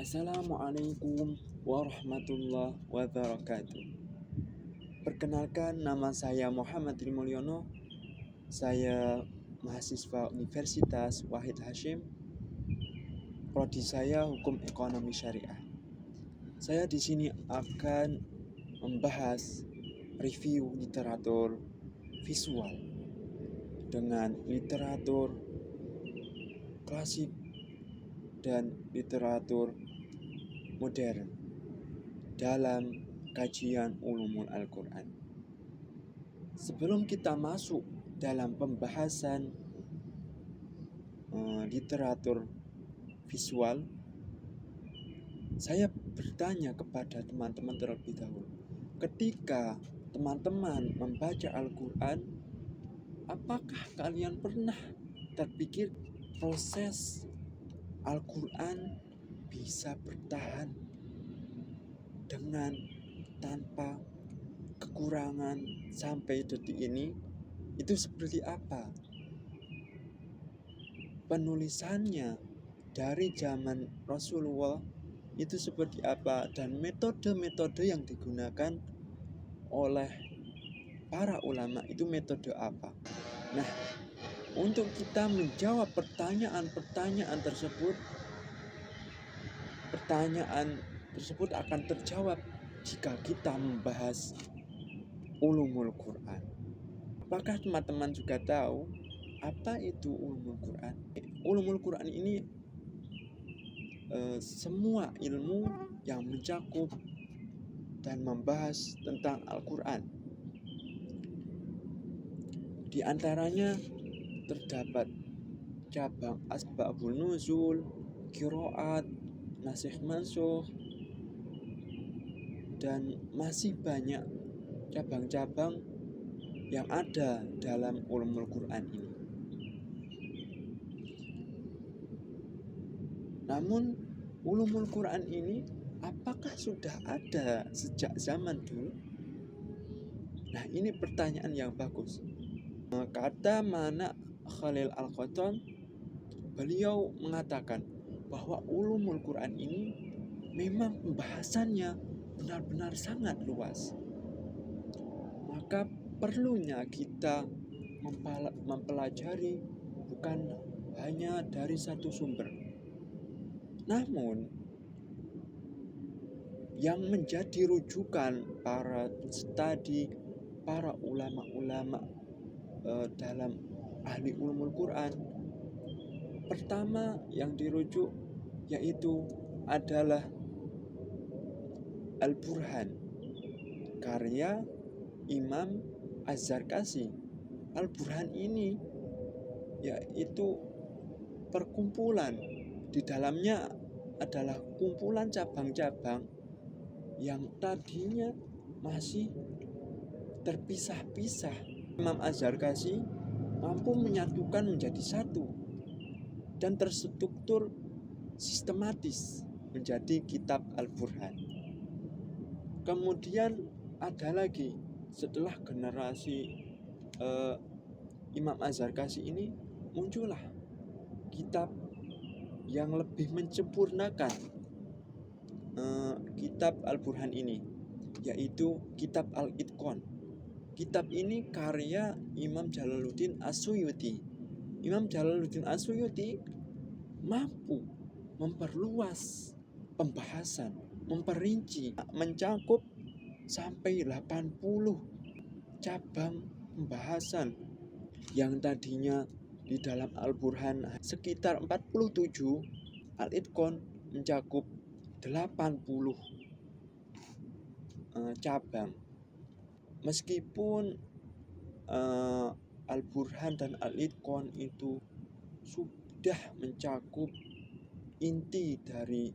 Assalamualaikum warahmatullahi wabarakatuh. Perkenalkan, nama saya Muhammad Mulyono. Saya mahasiswa Universitas Wahid Hasyim. Prodi saya Hukum Ekonomi Syariah. Saya di sini akan membahas review literatur visual dengan literatur klasik dan literatur modern dalam kajian ulumul Al-Quran. Sebelum kita masuk dalam pembahasan literatur visual, saya bertanya kepada teman-teman terlebih dahulu. Ketika teman-teman membaca Al-Quran, apakah kalian pernah terpikir proses Al-Quran bisa bertahan dengan tanpa kekurangan sampai detik ini? Itu seperti apa? Penulisannya dari zaman Rasulullah itu seperti apa, dan metode-metode yang digunakan oleh para ulama itu metode apa? Nah, untuk kita menjawab pertanyaan tersebut akan terjawab jika kita membahas ulumul Quran. Apakah teman-teman juga tahu apa itu ulumul Quran? Ulumul Quran ini semua ilmu yang mencakup dan membahas tentang Al-Quran. Di antaranya terdapat cabang asbabun nuzul, qiraat, nasikh mansukh, dan masih banyak cabang-cabang yang ada dalam ulumul Quran ini. Namun ulumul Quran ini apakah sudah ada sejak zaman dulu? Nah, ini pertanyaan yang bagus. Kata Mana Khalil Al-Qattan, beliau mengatakan bahwa ulumul Quran ini memang pembahasannya benar-benar sangat luas. Maka perlunya kita mempelajari bukan hanya dari satu sumber. Namun yang menjadi rujukan para studi, para ulama-ulama dalam ahli ulumul Quran, pertama yang dirujuk yaitu adalah Al-Burhan, karya Imam Az-Zarkashi. Al-Burhan ini yaitu perkumpulan, di dalamnya adalah kumpulan cabang-cabang yang tadinya masih terpisah-pisah. Imam Az-Zarkashi mampu menyatukan menjadi satu dan terstruktur sistematis menjadi kitab Al-Burhan. Kemudian ada lagi setelah generasi Imam Az-Zarkashi ini, muncullah kitab yang lebih menyempurnakan kitab Al-Burhan ini, yaitu kitab Al-Itqan. Kitab ini karya Imam Jalaluddin As-Suyuti. Imam Jalaluddin As-Suyuti mampu memperluas pembahasan, memperinci, mencakup sampai 80 cabang pembahasan yang tadinya di dalam Al-Burhan sekitar 47, Al-Itqan mencakup 80 cabang. Meskipun Al-Burhan dan Al-Itqan itu sudah mencakup inti dari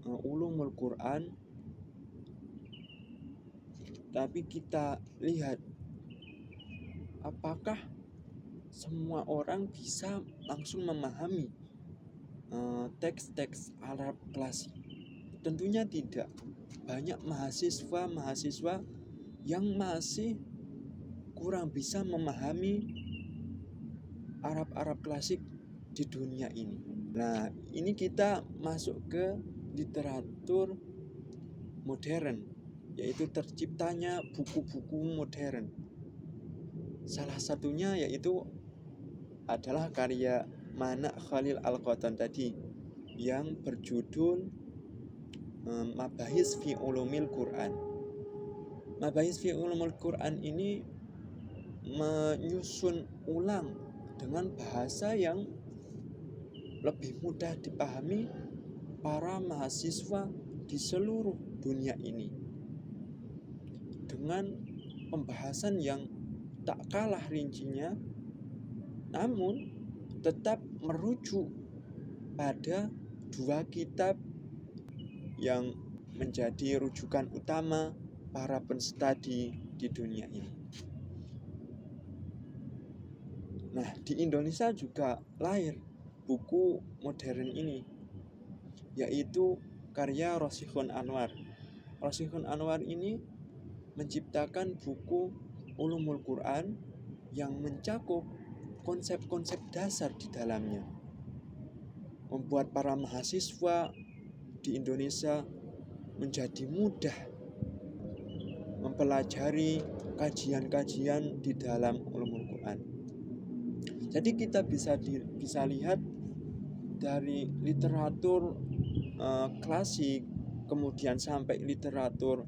ulumul Quran, tapi kita lihat apakah semua orang bisa langsung memahami teks-teks Arab klasik? Tentunya tidak. Banyak mahasiswa yang masih kurang bisa memahami Arab klasik di dunia ini. Nah, ini kita masuk ke literatur modern, yaitu terciptanya buku-buku modern. Salah satunya yaitu adalah karya Mana Khalil Al-Qatan tadi yang berjudul Mabahis fi Ulumil Quran. Mabahis fi Ulumil Quran ini menyusun ulang dengan bahasa yang lebih mudah dipahami para mahasiswa di seluruh dunia ini, dengan pembahasan yang tak kalah rincinya, namun tetap merujuk pada dua kitab yang menjadi rujukan utama para penstudi di dunia ini. Nah, di Indonesia juga lahir buku modern ini, yaitu karya Rosikhun Anwar. Rosikhun Anwar ini menciptakan buku Ulumul Quran yang mencakup konsep-konsep dasar di dalamnya, membuat para mahasiswa di Indonesia menjadi mudah mempelajari kajian-kajian di dalam Ulumul Quran. Jadi kita bisa lihat dari literatur klasik kemudian sampai literatur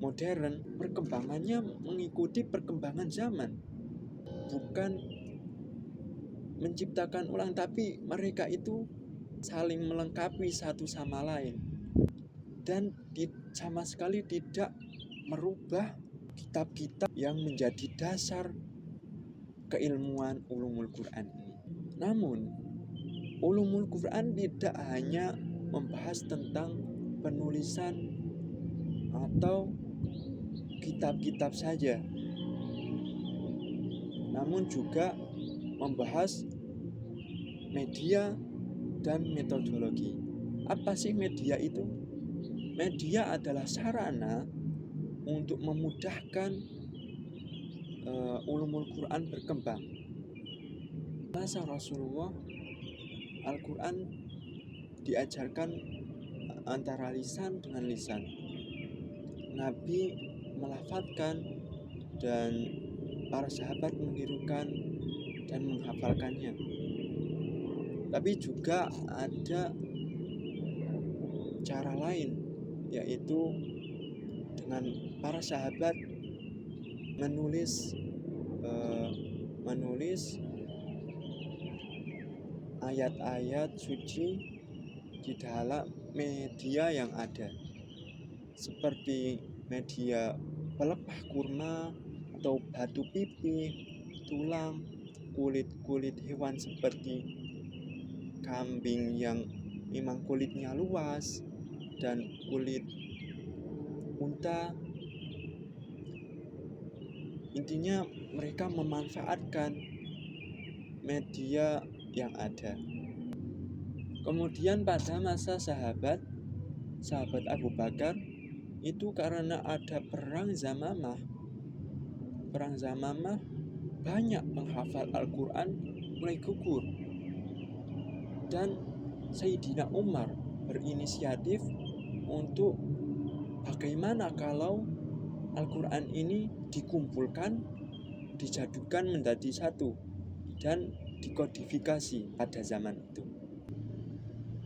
modern, perkembangannya mengikuti perkembangan zaman, bukan menciptakan ulang, tapi mereka itu saling melengkapi satu sama lain dan sama sekali tidak merubah kitab-kitab yang menjadi dasar keilmuan Ulumul Quran ini. Namun Ulumul Quran tidak hanya membahas tentang penulisan atau kitab-kitab saja, namun juga membahas media dan metodologi. Apa sih media itu? Media adalah sarana untuk memudahkan Ulumul Quran berkembang. Masa Rasulullah, Al-Quran diajarkan antara lisan dengan lisan. Nabi melafadzkan dan para sahabat menirukan dan menghafalkannya. Tapi juga ada cara lain, yaitu dengan para sahabat menulis ayat-ayat suci di dalam media yang ada, seperti media pelepah kurma atau batu pipih, tulang, kulit hewan seperti kambing yang memang kulitnya luas dan kulit unta. Intinya mereka memanfaatkan media yang ada. Kemudian pada masa sahabat Abu Bakar itu, karena ada perang Zamamah banyak penghafal Al-Quran mulai gugur, dan Sayyidina Umar berinisiatif untuk bagaimana kalau Al-Quran ini dikumpulkan, dijadukan menjadi satu dan dikodifikasi pada zaman itu.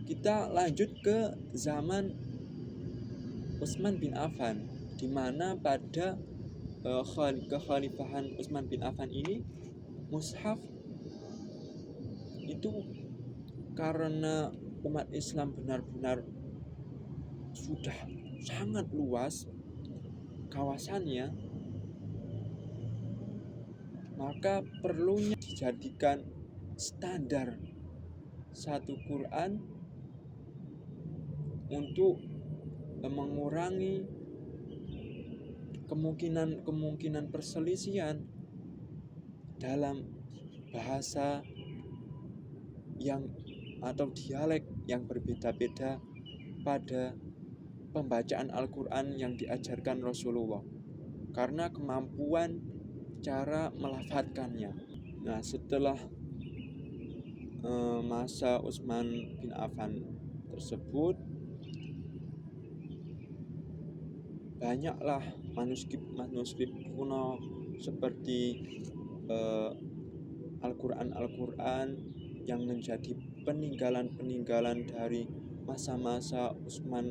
Kita lanjut ke zaman Utsman bin Affan, di mana pada kekhalifahan Utsman bin Affan ini, mushaf itu karena umat Islam benar-benar sudah sangat luas kawasannya, maka perlunya dijadikan standar satu Quran untuk mengurangi kemungkinan perselisihan dalam bahasa yang atau dialek yang berbeda-beda pada pembacaan Al-Quran yang diajarkan Rasulullah, karena kemampuan cara melafadzkannya. Nah, setelah masa Utsman bin Affan tersebut banyaklah manuskrip kuno seperti Al-Quran yang menjadi peninggalan dari masa-masa Utsman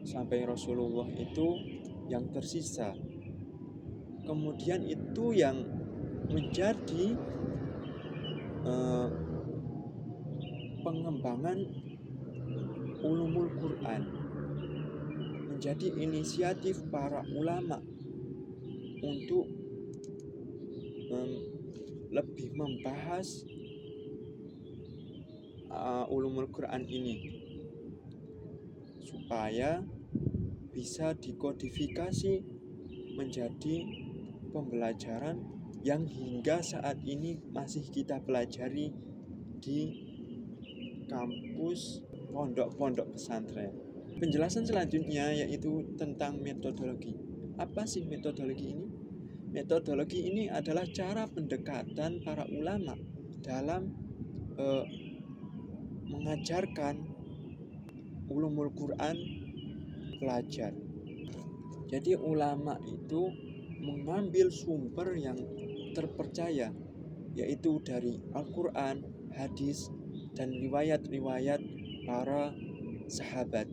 sampai Rasulullah itu yang tersisa. Kemudian itu yang menjadi pengembangan ulumul Quran, menjadi inisiatif para ulama untuk lebih membahas ulumul Quran ini supaya bisa dikodifikasi menjadi pembelajaran yang hingga saat ini masih kita pelajari di kampus pondok-pondok pesantren. Penjelasan selanjutnya yaitu tentang metodologi. Apa sih metodologi ini? Metodologi ini adalah cara pendekatan para ulama dalam mengajarkan ulumul Quran pelajar. Jadi ulama itu mengambil sumber yang terpercaya, yaitu dari Al-Quran, hadis, dan riwayat-riwayat para sahabat,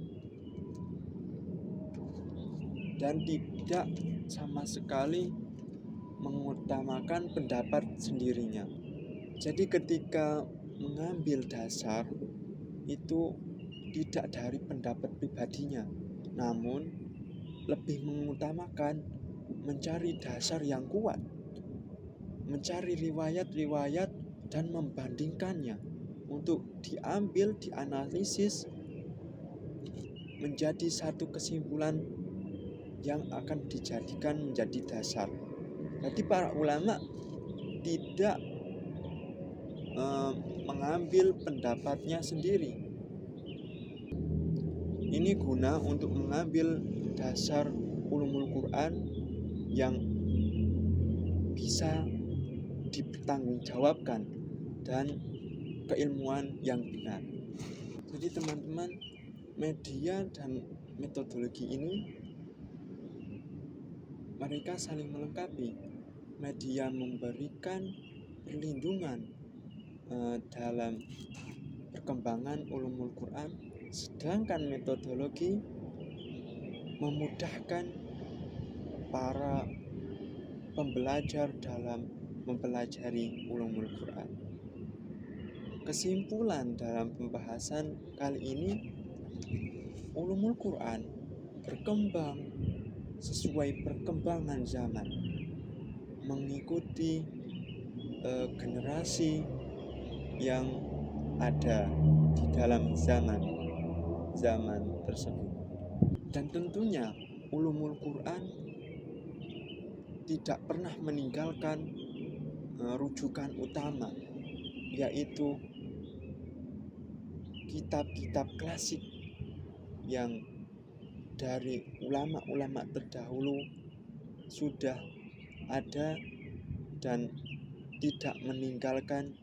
dan tidak sama sekali mengutamakan pendapat sendirinya. Jadi ketika mengambil dasar itu tidak dari pendapat pribadinya, namun lebih mengutamakan mencari dasar yang kuat, mencari riwayat-riwayat dan membandingkannya untuk diambil, dianalisis menjadi satu kesimpulan yang akan dijadikan menjadi dasar. Jadi para ulama tidak mengambil pendapatnya sendiri. Ini guna untuk mengambil dasar ulumul Quran yang bisa dipertanggungjawabkan dan keilmuan yang benar. Jadi teman-teman, media dan metodologi ini mereka saling melengkapi. Media memberikan perlindungan dalam perkembangan ulumul Quran, sedangkan metodologi memudahkan para pembelajar dalam mempelajari ulumul Quran. Kesimpulan dalam pembahasan kali ini, ulumul Quran berkembang sesuai perkembangan zaman, mengikuti generasi yang ada di dalam zaman tersebut. Dan tentunya ulumul Quran tidak pernah meninggalkan rujukan utama, yaitu kitab-kitab klasik yang dari ulama-ulama terdahulu sudah ada dan tidak meninggalkan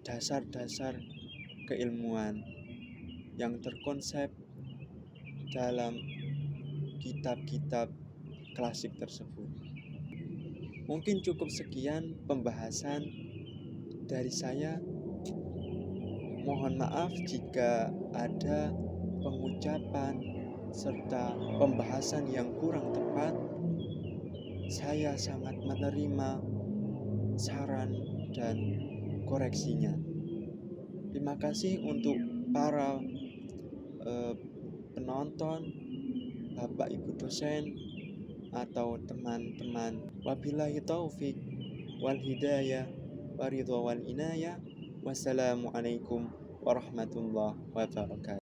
dasar-dasar keilmuan yang terkonsep dalam kitab-kitab klasik tersebut. Mungkin cukup sekian pembahasan dari saya. Mohon maaf jika ada pengucapan serta pembahasan yang kurang tepat. Saya sangat menerima saran dan koreksinya. Terima kasih untuk para penonton, Bapak Ibu dosen atau teman-teman. Wabillahi taufik wal hidayah wa ridha wal inayah. Wassalamualaikum warahmatullahi wabarakatuh.